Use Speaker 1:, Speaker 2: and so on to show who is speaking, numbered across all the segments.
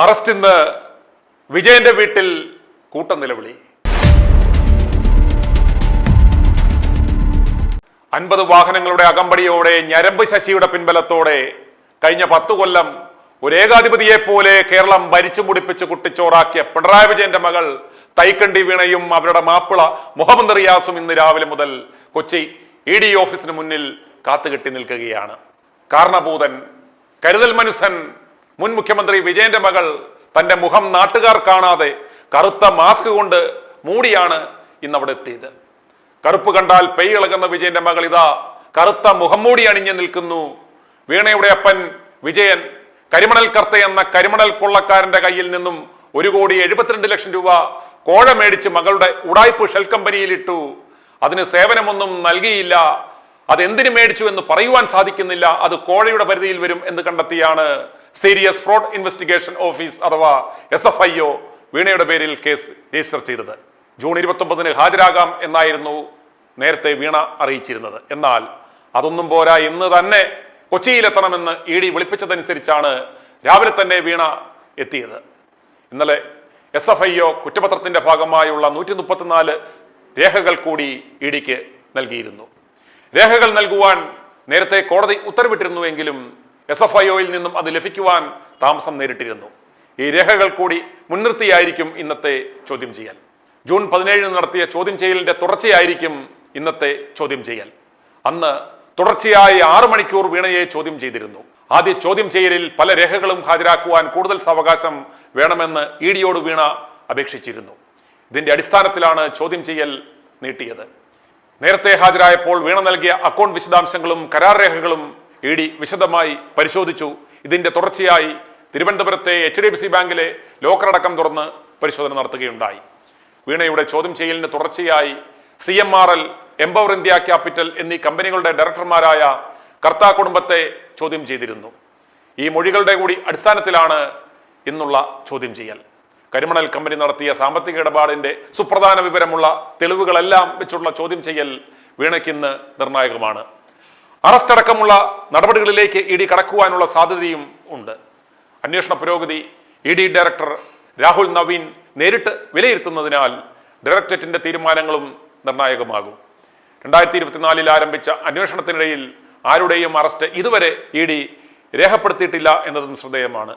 Speaker 1: Arrest ഇന്ന് വിജയന്റെ വീട്ടിൽ കൂട്ടം നിലവിളി. 50 വാഹനങ്ങളുടെ അകമ്പടിയോടെ ഞരമ്പ് ശശിയുടെ പിൻബലത്തോടെ കഴിഞ്ഞ 10 കൊല്ലം ഒരു ഏകാധിപതിയെ പോലെ കേരളം ഭരിച്ചു മുടിപ്പിച്ച് കുട്ടിച്ചോറാക്കിയ പിണറായി വിജയന്റെ മകൾ തൈക്കണ്ടി വീണയും അവരുടെ മാപ്പിള മുഹമ്മദ് റിയാസും ഇന്ന് രാവിലെ മുതൽ കൊച്ചി ED ഓഫീസിന് മുന്നിൽ കാത്തുകെട്ടി നിൽക്കുകയാണ്. കാരണഭൂതൻ കരുതൽ മനുഷ്യൻ മുൻ മുഖ്യമന്ത്രി വിജയന്റെ മകൾ തന്റെ മുഖം നാട്ടുകാർ കാണാതെ കറുത്ത മാസ്ക് കൊണ്ട് മൂടിയാണ് ഇന്ന് അവിടെ എത്തിയത്. കറുപ്പ് കണ്ടാൽ പെയ് ഇളകുന്ന വിജയന്റെ മകൾ ഇതാ കറുത്ത മുഖംമൂടി അണിഞ്ഞു നിൽക്കുന്നു. വീണയുടെ അപ്പൻ വിജയൻ കരിമണൽ കർത്ത എന്ന കരിമണൽ കൊള്ളക്കാരന്റെ കയ്യിൽ നിന്നും 1,72,00,000 രൂപ കോഴ മേടിച്ച് മകളുടെ ഉടായ്പ് ഷെൽ കമ്പനിയിൽ ഇട്ടു. അതിന് സേവനമൊന്നും നൽകിയില്ല. അതെന്തിനു മേടിച്ചു എന്ന് പറയുവാൻ സാധിക്കുന്നില്ല. അത് കോഴയുടെ പരിധിയിൽ വരും എന്ന് കണ്ടെത്തിയാണ് സീരിയസ് ഫ്രോഡ് ഇൻവെസ്റ്റിഗേഷൻ ഓഫീസ് അഥവാ SFIO വീണയുടെ പേരിൽ കേസ് രജിസ്റ്റർ ചെയ്തത്. ജൂൺ 29 ഹാജരാകാം എന്നായിരുന്നു നേരത്തെ വീണ അറിയിച്ചിരുന്നത്. എന്നാൽ അതൊന്നും പോരാ, ഇന്ന് തന്നെ കൊച്ചിയിലെത്തണമെന്ന് ED വിളിപ്പിച്ചതനുസരിച്ചാണ് രാവിലെ തന്നെ വീണ എത്തിയത്. ഇന്നലെ SFIO കുറ്റപത്രത്തിന്റെ ഭാഗമായുള്ള 134 രേഖകൾ കൂടി EDക്ക് നൽകിയിരുന്നു. രേഖകൾ നൽകുവാൻ നേരത്തെ കോടതി ഉത്തരവിട്ടിരുന്നുവെങ്കിലും SFIOയിൽ നിന്നും അത് ലഭിക്കുവാൻ താമസം നേരിട്ടിരുന്നു. ഈ രേഖകൾ കൂടി മുൻനിർത്തിയായിരിക്കും ഇന്നത്തെ ചോദ്യം ചെയ്യൽ. ജൂൺ 17 നടത്തിയ ചോദ്യം ചെയ്യലിന്റെ തുടർച്ചയായിരിക്കും ഇന്നത്തെ ചോദ്യം ചെയ്യൽ. അന്ന് തുടർച്ചയായി 6 മണിക്കൂർ വീണയെ ചോദ്യം ചെയ്തിരുന്നു. ആദ്യ ചോദ്യം ചെയ്യലിൽ പല രേഖകളും ഹാജരാക്കുവാൻ കൂടുതൽ സാവകാശം വേണമെന്ന് EDയോട് വീണ അപേക്ഷിച്ചിരുന്നു. ഇതിന്റെ അടിസ്ഥാനത്തിലാണ് ചോദ്യം ചെയ്യൽ നീട്ടിയത്. നേരത്തെ ഹാജരായപ്പോൾ വീണ നൽകിയ അക്കൗണ്ട് വിശദാംശങ്ങളും കരാർ രേഖകളും ED വിശദമായി പരിശോധിച്ചു. ഇതിന്റെ തുടർച്ചയായി തിരുവനന്തപുരത്തെ HDFC ബാങ്കിലെ ലോക്കറടക്കം തുറന്ന് പരിശോധന നടത്തുകയുണ്ടായി. വീണയുടെ ചോദ്യം ചെയ്യലിന് തുടർച്ചയായി CMRL, എംപവർ ഇന്ത്യ ക്യാപിറ്റൽ എന്നീ കമ്പനികളുടെ ഡയറക്ടർമാരായ കർത്താ കുടുംബത്തെ ചോദ്യം ചെയ്തിരുന്നു. ഈ മൊഴികളുടെ കൂടി അടിസ്ഥാനത്തിലാണ് ഇന്നുള്ള ചോദ്യം ചെയ്യൽ. കരിമണൽ കമ്പനി നടത്തിയ സാമ്പത്തിക ഇടപാടിന്റെ സുപ്രധാന വിവരമുള്ള തെളിവുകളെല്ലാം വെച്ചുള്ള ചോദ്യം ചെയ്യൽ വീണയ്ക്ക് ഇന്ന് നിർണായകമാണ്. അറസ്റ്റ് അടക്കമുള്ള നടപടികളിലേക്ക് ED കടക്കുവാനുള്ള സാധ്യതയും ഉണ്ട്. അന്വേഷണ പുരോഗതി ED ഡയറക്ടർ രാഹുൽ നവീൻ നേരിട്ട് വിലയിരുത്തുന്നതിനാൽ ഡയറക്ടറേറ്റിന്റെ തീരുമാനങ്ങളും നിർണായകമാകും. 2024 ആരംഭിച്ച അന്വേഷണത്തിനിടയിൽ ആരുടെയും അറസ്റ്റ് ഇതുവരെ ED രേഖപ്പെടുത്തിയിട്ടില്ല എന്നതും ശ്രദ്ധേയമാണ്.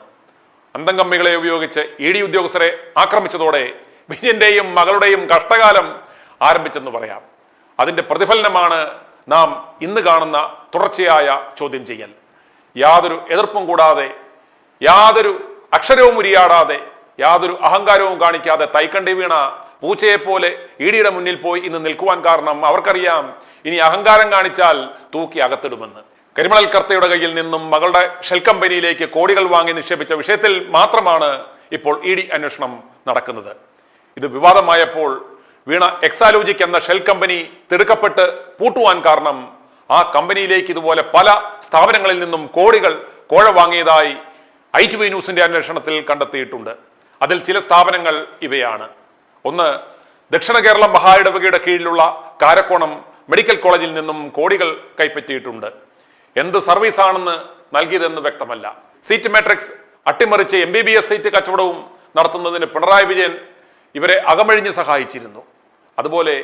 Speaker 1: അന്തംകമ്മികളെ ഉപയോഗിച്ച് ED ഉദ്യോഗസ്ഥരെ ആക്രമിച്ചതോടെ വിജയന്റെയും മകളുടെയും കഷ്ടകാലം ആരംഭിച്ചെന്ന് പറയാം. അതിന്റെ പ്രതിഫലനമാണ് നാം ഇന്ന് കാണുന്ന തുടർച്ചയായ ചോദ്യം ചെയ്യൽ. യാതൊരു എതിർപ്പും കൂടാതെ, യാതൊരു അക്ഷരവും ഉരിയാടാതെ, യാതൊരു അഹങ്കാരവും കാണിക്കാതെ തൈക്കണ്ടി വീണ പൂച്ചയെപ്പോലെ EDയുടെ മുന്നിൽ പോയി ഇന്ന് നിൽക്കുവാൻ കാരണം അവർക്കറിയാം ഇനി അഹങ്കാരം കാണിച്ചാൽ തൂക്കി അകത്തിടുമെന്ന്. കരിമണൽ കർത്തയുടെ കയ്യിൽ നിന്നും മകളുടെ ഷെൽ കമ്പനിയിലേക്ക് കോടികൾ വാങ്ങി നിക്ഷേപിച്ച വിഷയത്തിൽ മാത്രമാണ് ഇപ്പോൾ ED അന്വേഷണം നടക്കുന്നത്. ഇത് വിവാദമായപ്പോൾ വീണ എക്സാലോജിക് എന്ന ഷെൽ കമ്പനി തിടുക്കപ്പെട്ട് പൂട്ടുവാൻ കാരണം ആ കമ്പനിയിലേക്ക് ഇതുപോലെ പല സ്ഥാപനങ്ങളിൽ നിന്നും കോടികൾ കോഴ വാങ്ങിയതായി ITV ന്യൂസിന്റെ അന്വേഷണത്തിൽ കണ്ടെത്തിയിട്ടുണ്ട്. അതിൽ ചില സ്ഥാപനങ്ങൾ ഇവയാണ്. ഒന്ന്, ദക്ഷിണ കേരളം മഹായിടവകയുടെ കീഴിലുള്ള കാരക്കോണം മെഡിക്കൽ കോളേജിൽ നിന്നും കോടികൾ കൈപ്പറ്റിയിട്ടുണ്ട്. എന്ത് സർവീസാണെന്ന് നൽകിയതെന്ന് വ്യക്തമല്ല. സീറ്റ് മാട്രിക്സ് അട്ടിമറിച്ച് MBBS സീറ്റ് കച്ചവടവും നടത്തുന്നതിന് പിണറായി വിജയൻ ഇവരെ അകമഴിഞ്ഞ് സഹായിച്ചിരുന്നു. അതുപോലെ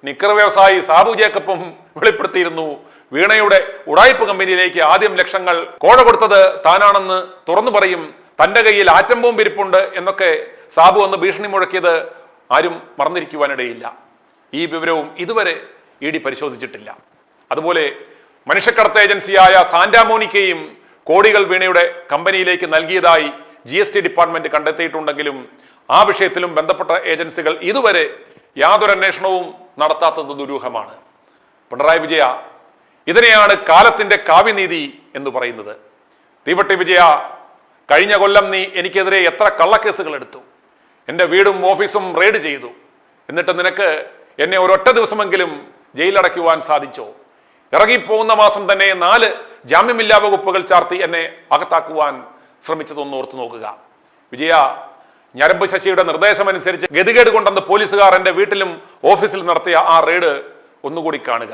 Speaker 1: നിക്കർ വ്യവസായി സാബു ജേക്കബും വെളിപ്പെടുത്തിയിരുന്നു വീണയുടെ ഉടായ്പ കമ്പനിയിലേക്ക് ആദ്യം ലക്ഷങ്ങൾ കോഴ കൊടുത്തത് താനാണെന്ന് തുറന്നു പറയും. തന്റെ കയ്യിൽ ആറ്റം ബോംബ് ഇരിപ്പുണ്ട് എന്നൊക്കെ സാബു അന്ന് ഭീഷണി മുഴക്കിയത് ആരും മറന്നിരിക്കുവാനിടയില്ല. ഈ വിവരവും ഇതുവരെ ED പരിശോധിച്ചിട്ടില്ല. അതുപോലെ മനുഷ്യക്കടത്ത് ഏജൻസിയായ സാന്റാമോനിക്കയും കോടികൾ വീണയുടെ കമ്പനിയിലേക്ക് നൽകിയതായി GST ഡിപ്പാർട്ട്മെന്റ് കണ്ടെത്തിയിട്ടുണ്ടെങ്കിലും ആ വിഷയത്തിലും ബന്ധപ്പെട്ട ഏജൻസികൾ ഇതുവരെ യാതൊരു അന്വേഷണവും നടത്താത്തത് ദുരൂഹമാണ്. പിണറായി വിജയ, ഇതിനെയാണ് കാലത്തിന്റെ കാവ്യനീതി എന്ന് പറയുന്നത്. തീവട്ടി വിജയ, കഴിഞ്ഞ കൊല്ലം നീ എനിക്കെതിരെ എത്ര കള്ളക്കേസുകൾ എടുത്തു, എൻ്റെ വീടും ഓഫീസും റെയ്ഡ് ചെയ്തു. എന്നിട്ട് നിനക്ക് എന്നെ ഒരൊറ്റ ദിവസമെങ്കിലും ജയിലടയ്ക്കുവാൻ സാധിച്ചോ? ഇറങ്ങിപ്പോകുന്ന മാസം തന്നെ 4 ജാമ്യമില്ലാ വകുപ്പുകൾ ചാർത്തി എന്നെ അകത്താക്കുവാൻ ശ്രമിച്ചതൊന്ന് ഓർത്തു നോക്കുക. വിജയ, ഞരമ്പ് ശശിയുടെ നിർദ്ദേശമനുസരിച്ച് ഗതികേട് കൊണ്ടെന്ന് പോലീസുകാർ എൻ്റെ വീട്ടിലും ഓഫീസിലും നടത്തിയ ആ റെയ്ഡ് ഒന്നുകൂടി കാണുക.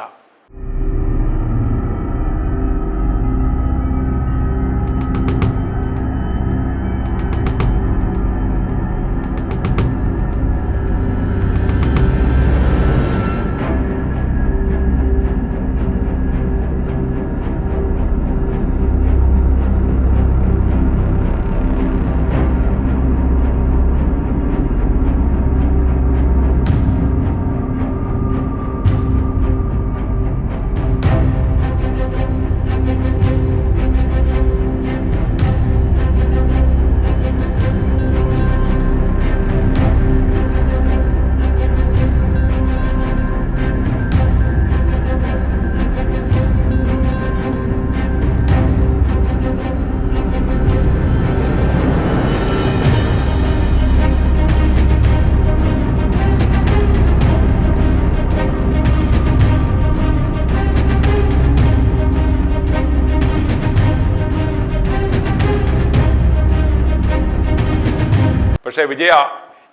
Speaker 1: പക്ഷേ വിജയ,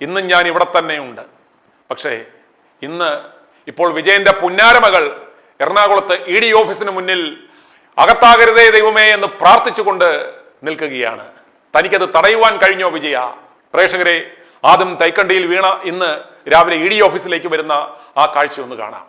Speaker 1: ഇന്നും ഞാൻ ഇവിടെ തന്നെയുണ്ട്. പക്ഷേ ഇപ്പോൾ വിജയന്റെ പുന്നാരമകൾ എറണാകുളത്ത് ED ഓഫീസിന് മുന്നിൽ അകത്താകരുതേ ദൈവമേ എന്ന് പ്രാർത്ഥിച്ചുകൊണ്ട് നിൽക്കുകയാണ്. തനിക്കത് തടയുവാൻ കഴിഞ്ഞോ വിജയ? പ്രേക്ഷകരെ, ആദ്യം തൈക്കണ്ടിയിൽ വീണ ഇന്ന് രാവിലെ ED ഓഫീസിലേക്ക് വരുന്ന ആ കാഴ്ച ഒന്ന് കാണാം.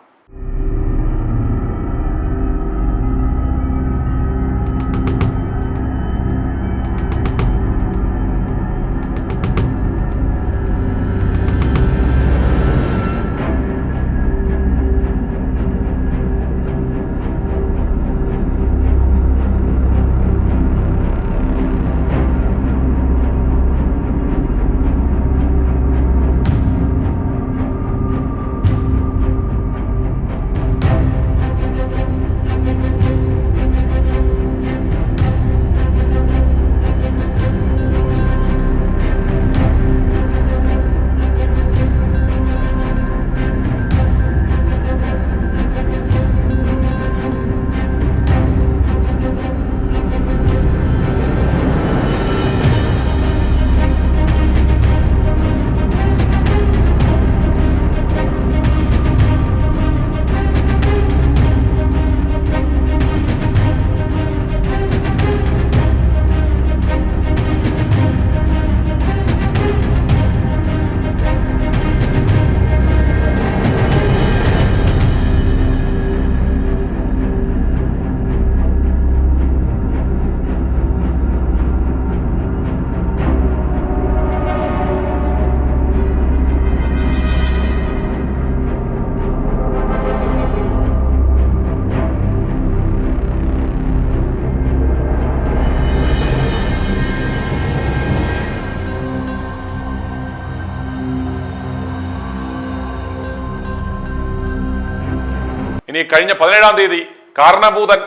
Speaker 1: ഇനി കഴിഞ്ഞ 17-ാം തീയതി കാരണഭൂതൻ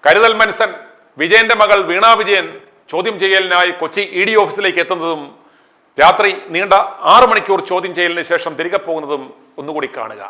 Speaker 1: കരുതൽ മനുഷ്യൻ വിജയന്റെ മകൾ വീണ വിജയൻ ചോദ്യം ചെയ്യലിനായി കൊച്ചി ED ഓഫീസിലേക്ക് എത്തുന്നതും രാത്രി നീണ്ട 6 മണിക്കൂർ ചോദ്യം ചെയ്യലിന് ശേഷം തിരികെ പോകുന്നതും ഒന്നുകൂടി കാണുക.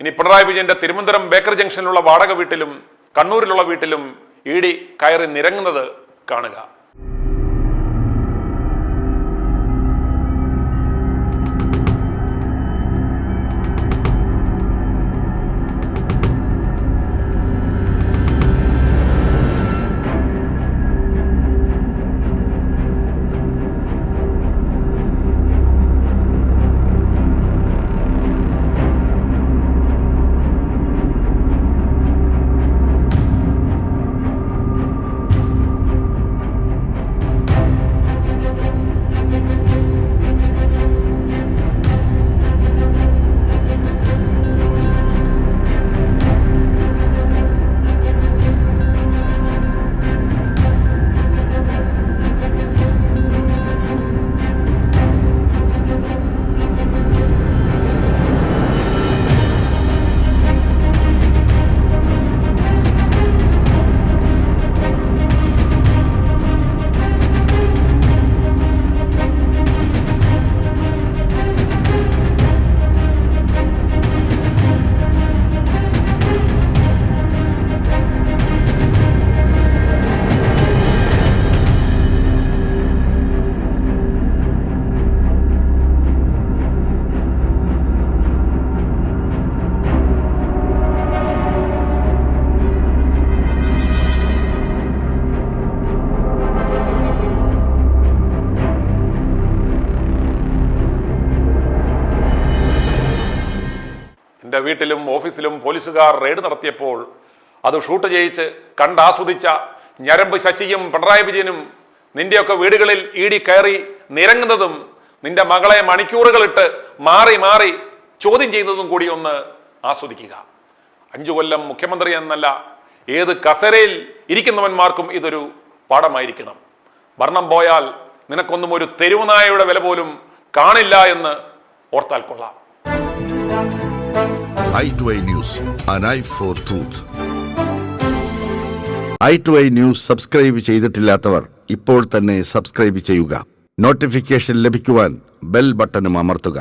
Speaker 1: ഇനി പിണറായി വിജയന്റെ തിരുവനന്തപുരം ബേക്കർ ജംഗ്ഷനിലുള്ള വാടക വീട്ടിലും കണ്ണൂരിലുള്ള വീട്ടിലും ED കയറി നിരങ്ങുന്നത് കാണുക. വീട്ടിലും ഓഫീസിലും പോലീസുകാർ റെയ്ഡ് നടത്തിയപ്പോൾ അത് ഷൂട്ട് ചെയ്യിച്ച് കണ്ടാസ്വദിച്ച ഞരമ്പ് ശശിയും പിണറായി വിജയനും നിന്റെയൊക്കെ വീടുകളിൽ ഇടി കയറി നിരങ്ങുന്നതും നിന്റെ മകളെ മണിക്കൂറുകളിട്ട് മാറി മാറി ചോദ്യം ചെയ്യുന്നതും കൂടി ഒന്ന് ആസ്വദിക്കുക. 5 കൊല്ലം മുഖ്യമന്ത്രി എന്നല്ല, ഏത് കസേരയിൽ ഇരിക്കുന്നവന്മാർക്കും ഇതൊരു പാഠമായിരിക്കണം. ഭരണം പോയാൽ നിനക്കൊന്നും ഒരു തെരുവുനായയുടെ വില പോലും കാണില്ല എന്ന് ഓർത്താൽ കൊള്ളാം.
Speaker 2: i2i News, an eye for truth. i2i News subscribe ചെയ്തിട്ടില്ലാത്തവർ ഇപ്പോൾ തന്നെ സബ്സ്ക്രൈബ് ചെയ്യുക. നോട്ടിഫിക്കേഷൻ ലഭിക്കുവാൻ ബെൽ ബട്ടണും അമർത്തുക.